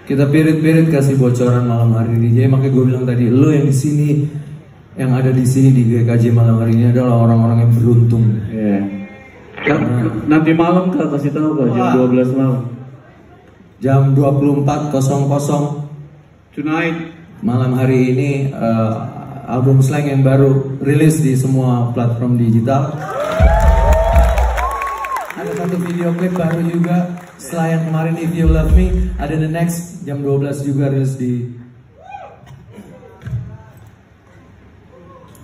Kita pirit-pirit kasih bocoran malam hari ini. Jadi makanya gue bilang tadi, lo yang di sini, yang ada di sini di GKJ malam hari ini adalah orang-orang yang beruntung. Iya. Nanti malam Kak kasih tahu Kak, jam 12 malam. Jam 24.00 Tonight. malam hari ini album Slang yang baru rilis di semua platform digital. Ada satu video klip baru juga setelah yang kemarin If You Love Me. Ada The Next jam 12 juga rilis di.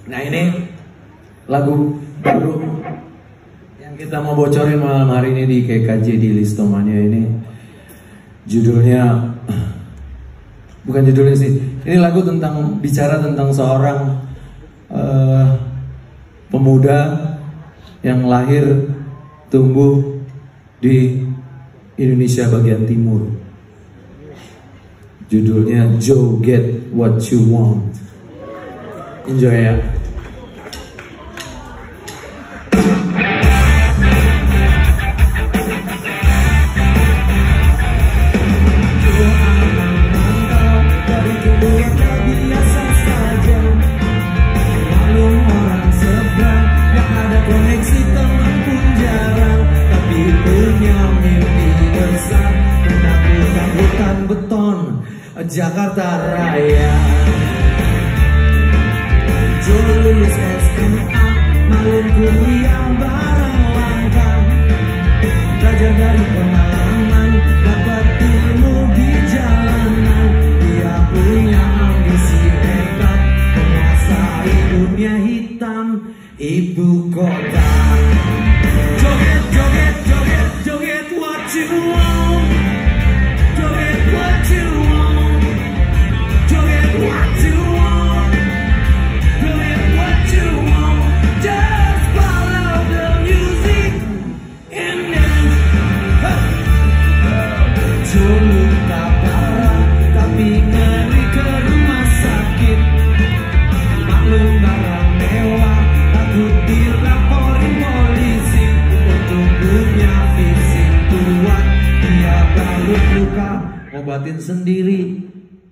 Nah ini lagu baru yang kita mau bocorin malam hari ini di GKJ di Listomania ini. Judulnya, bukan judulnya sih, ini lagu tentang, bicara tentang seorang pemuda yang lahir tumbuh di Indonesia bagian timur. Judulnya Joe Get What You Want. Enjoy ya. Jakarta Raya. Joe lulus SMA, malam kuliah barang langka. Belajar dari pengalaman, dapat ilmu di jalanan. Dia punya ambisi hebat, menguasai dunia hitam ibu kota. Joget, joget, joget, joget what you want. Joget what you want. What you want, doing what you want, just follow the music and then Joe tak parah, tapi ngeri ke rumah sakit. Maklum barang mewah, takut dilaporin polisi. Untuk punya fisik kuat, dia balut luka, obatin sendiri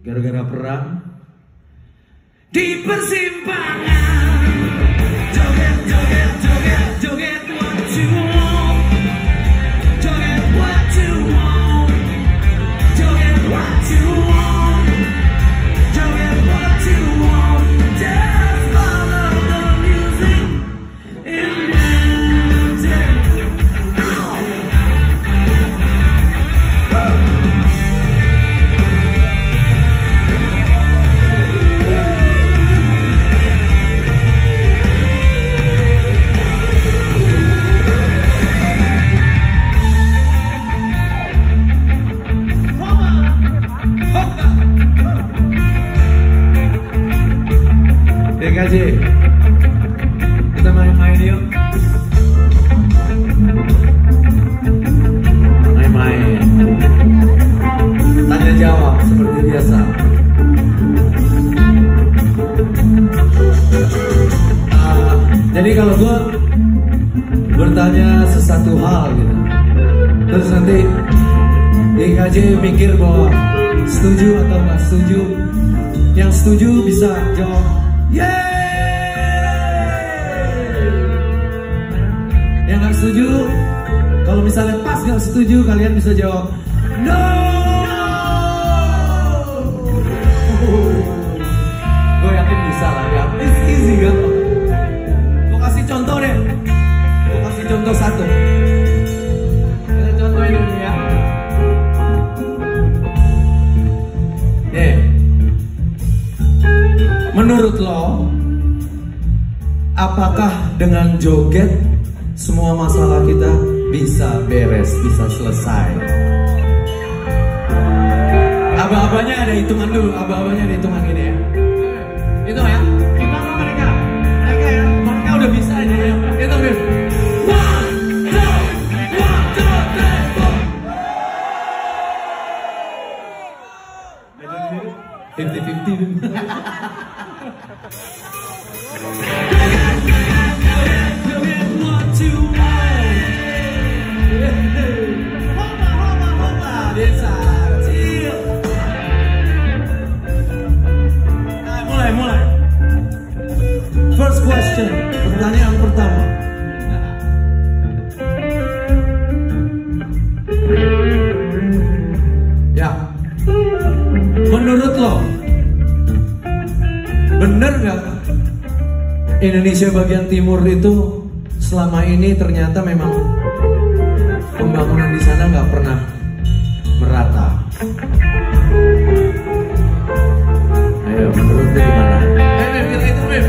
gara-gara perang di persimpangan. Joget, joget, joget, joget what you want. Joget what you want. Joget what you want. Joget what you want. Just follow the music and dance. GKJ, kita main-main yuk. Main-main, tanya jawab seperti biasa. Jadi kalau gue bertanya sesuatu hal gitu, terus nanti GKJ mikir bahwa setuju atau nggak setuju. Yang setuju bisa jawab yeay. Yang nggak setuju, kalau misalnya pas nggak setuju, kalian bisa jawab no. Gue yakin bisa lah ya, it's easy gampang. Gue kasih contoh deh, gue kasih contoh satu. Kita contohin dulu ya. Menurut lo, apakah dengan joget semua masalah kita bisa beres, bisa selesai? Aba-abanya ada hitungan dulu, aba-abanya ada hitungan gini ya. Hitung ya, hitung sama mereka. Mereka udah bisa aja ya. Hitung dulu. 1, 2, 3, 4. 50-50. Desa kecil menurut lo bener gak Indonesia bagian timur itu selama ini ternyata memang pembangunan di sana nggak pernah merata? Ayo, menurut lo gimana? Mim, kita itu Mim.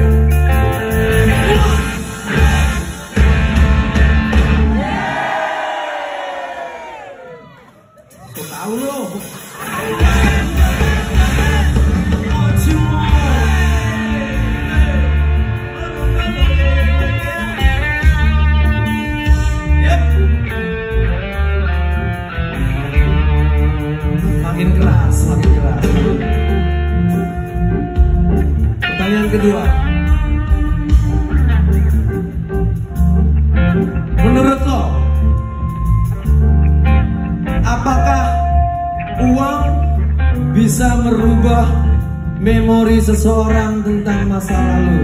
Kok tahu lo? Makin keras. Pertanyaan kedua. Menurut lo, apakah uang bisa merubah memori seseorang tentang masa lalu?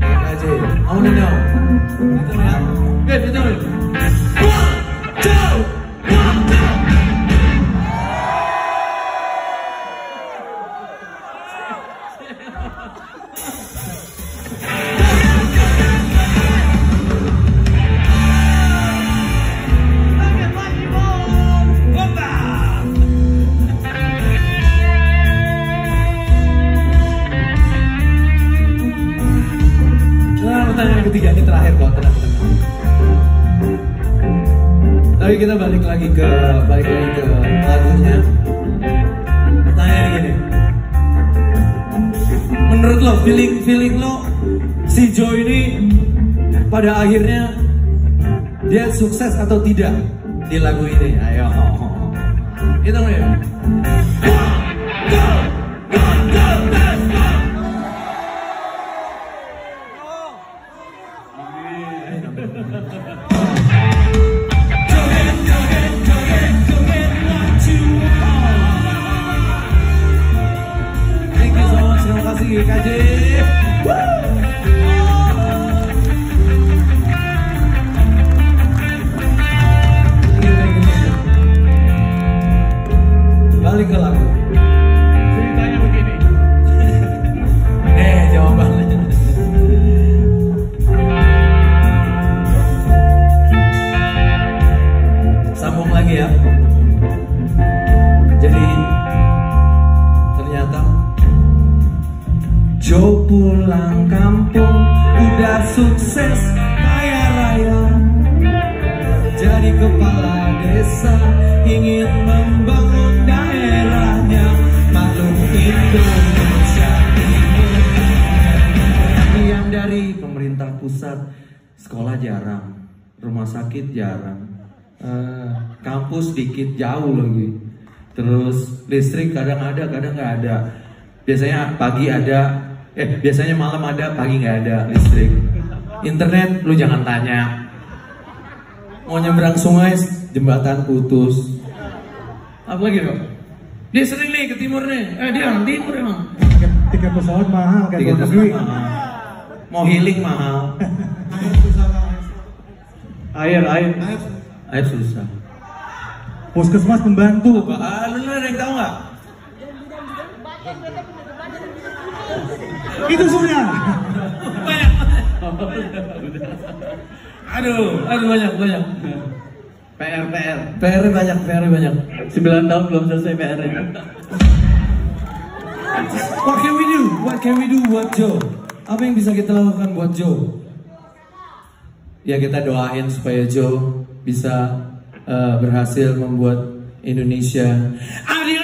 Aja, I wanna know. Betul ya? Betul. Pertanyaan ketiga ini terakhir kok, tenang. Tapi kita balik lagi ke lagunya. Pertanyaannya gini. Menurut lo, feeling lo si Joe ini pada akhirnya dia sukses atau tidak di lagu ini? Ayo. Itu ya. Thank you so much, terima kasih KJ. Balik ke lagu. Ceritanya begini. Jawabannya. Sambung lagi ya. Jadi ternyata Joe pulang kampung udah sukses kaya raya, jadi kepala desa ingin membangun daerahnya. Maklum Indonesia yang dari pemerintah pusat, sekolah jarang, rumah sakit jarang, kampus dikit jauh lagi, terus listrik kadang ada kadang nggak ada, biasanya pagi ada, biasanya malam ada, pagi nggak ada listrik. Internet lu jangan tanya, mau nyebrang sungai jembatan putus. Apa lagi dong? Dia sering nih ke timur nih, dia orang timur emang. Tiket pesawat mahal, Tiket pesawat mahal. Mau healing mahal. Air susah. Puskesmas pembantu. Lu ada yang tahu nggak? Itu sudah. Banyak. Aduh banyak. PR banyak. 9 tahun belum selesai PR-nya. What can we do buat Joe? Apa yang bisa kita lakukan buat Joe? Ya kita doain supaya Joe bisa berhasil membuat Indonesia adil